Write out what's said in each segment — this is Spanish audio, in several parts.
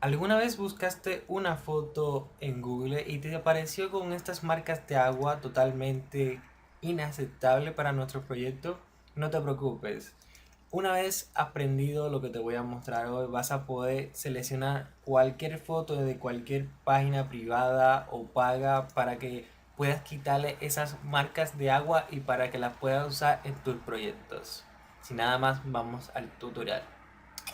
¿Alguna vez buscaste una foto en Google y te apareció con estas marcas de agua totalmente inaceptable para nuestro proyecto? No te preocupes. Una vez aprendido lo que te voy a mostrar hoy, vas a poder seleccionar cualquier foto de cualquier página privada o paga para que puedas quitarle esas marcas de agua y para que las puedas usar en tus proyectos. Sin nada más, vamos al tutorial.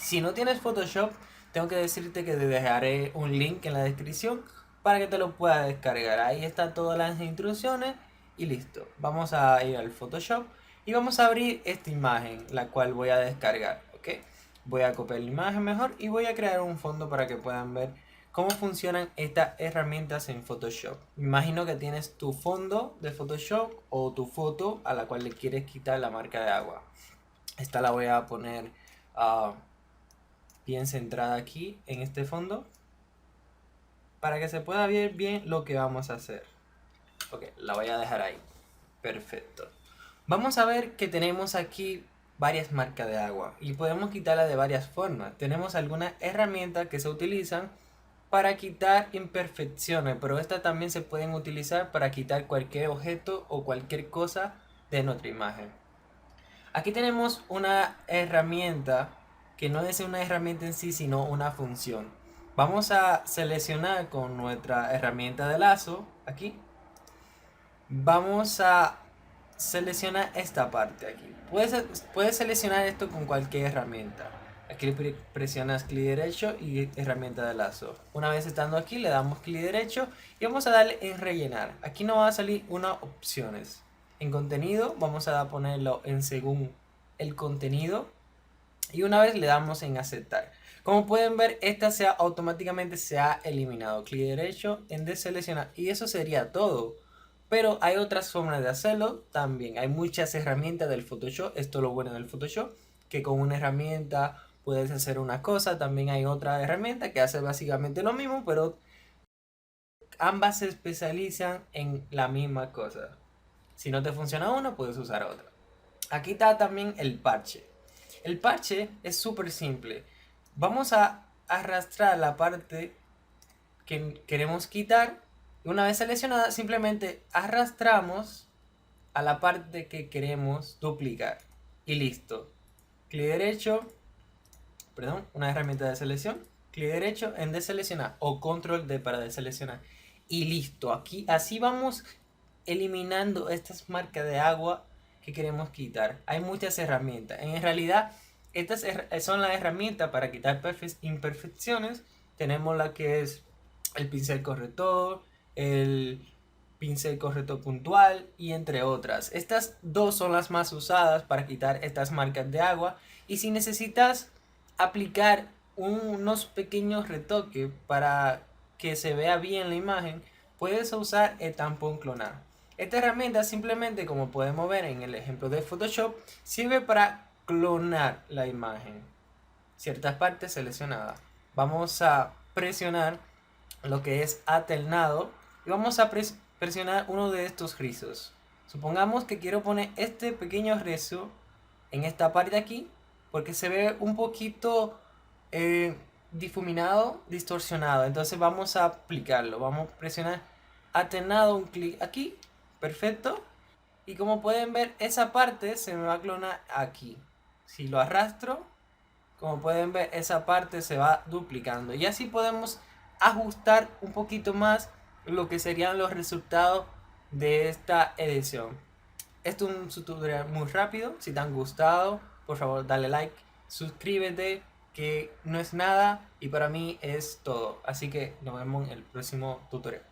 Si no tienes Photoshop, tengo que decirte que te dejaré un link en la descripción para que te lo puedas descargar. Ahí están todas las instrucciones y listo. Vamos a ir al Photoshop y vamos a abrir esta imagen, la cual voy a descargar, ¿ok? Voy a copiar la imagen mejor y voy a crear un fondo para que puedan ver cómo funcionan estas herramientas en Photoshop. Me imagino que tienes tu fondo de Photoshop o tu foto a la cual le quieres quitar la marca de agua. Esta la voy a poner bien centrada aquí en este fondo para que se pueda ver bien lo que vamos a hacer. Ok, la voy a dejar ahí. Perfecto. Vamos a ver que tenemos aquí varias marcas de agua y podemos quitarla de varias formas. Tenemos algunas herramientas que se utilizan para quitar imperfecciones, pero estas también se pueden utilizar para quitar cualquier objeto o cualquier cosa de nuestra imagen. Aquí tenemos una herramienta que no es una herramienta en sí, sino una función. Vamos a seleccionar con nuestra herramienta de lazo, aquí. Vamos a seleccionar esta parte aquí. Puedes seleccionar esto con cualquier herramienta. Aquí presionas clic derecho y herramienta de lazo. Una vez estando aquí le damos clic derecho y vamos a darle en rellenar. Aquí nos va a salir unas opciones. En contenido vamos a ponerlo en según el contenido y una vez le damos en aceptar. Como pueden ver, esta automáticamente se ha eliminado. Clic derecho en deseleccionar y eso sería todo. Pero hay otras formas de hacerlo también. Hay muchas herramientas del Photoshop. Esto es lo bueno del Photoshop, que con una herramienta puedes hacer una cosa. También hay otra herramienta que hace básicamente lo mismo, pero ambas se especializan en la misma cosa. Si no te funciona una, puedes usar otra. Aquí está también el parche. El parche es súper simple. Vamos a arrastrar la parte que queremos quitar. Una vez seleccionada, simplemente arrastramos a la parte que queremos duplicar. Y listo. Clic derecho, perdón, una herramienta de selección. Clic derecho en deseleccionar o control D para deseleccionar. Y listo. Aquí así vamos eliminando estas marcas de agua que queremos quitar. Hay muchas herramientas. En realidad, estas son las herramientas para quitar imperfecciones. Tenemos la que es el pincel corrector, el pincel corrector puntual y entre otras. Estas dos son las más usadas para quitar estas marcas de agua. Y si necesitas aplicar unos pequeños retoques para que se vea bien la imagen, puedes usar el tampón clonar. Esta herramienta simplemente, como podemos ver en el ejemplo de Photoshop, sirve para clonar la imagen. Ciertas partes seleccionadas. Vamos a presionar lo que es alternado y vamos a presionar uno de estos rizos. Supongamos que quiero poner este pequeño rizo en esta parte de aquí porque se ve un poquito difuminado, distorsionado. Entonces vamos a aplicarlo. Vamos a presionar alternado, un clic aquí. Perfecto. Y como pueden ver, esa parte se me va a clonar aquí. Si lo arrastro, como pueden ver, esa parte se va duplicando. Y así podemos ajustar un poquito más lo que serían los resultados de esta edición. Esto es un tutorial muy rápido. Si te han gustado, por favor dale like, suscríbete, que no es nada y para mí es todo. Así que nos vemos en el próximo tutorial.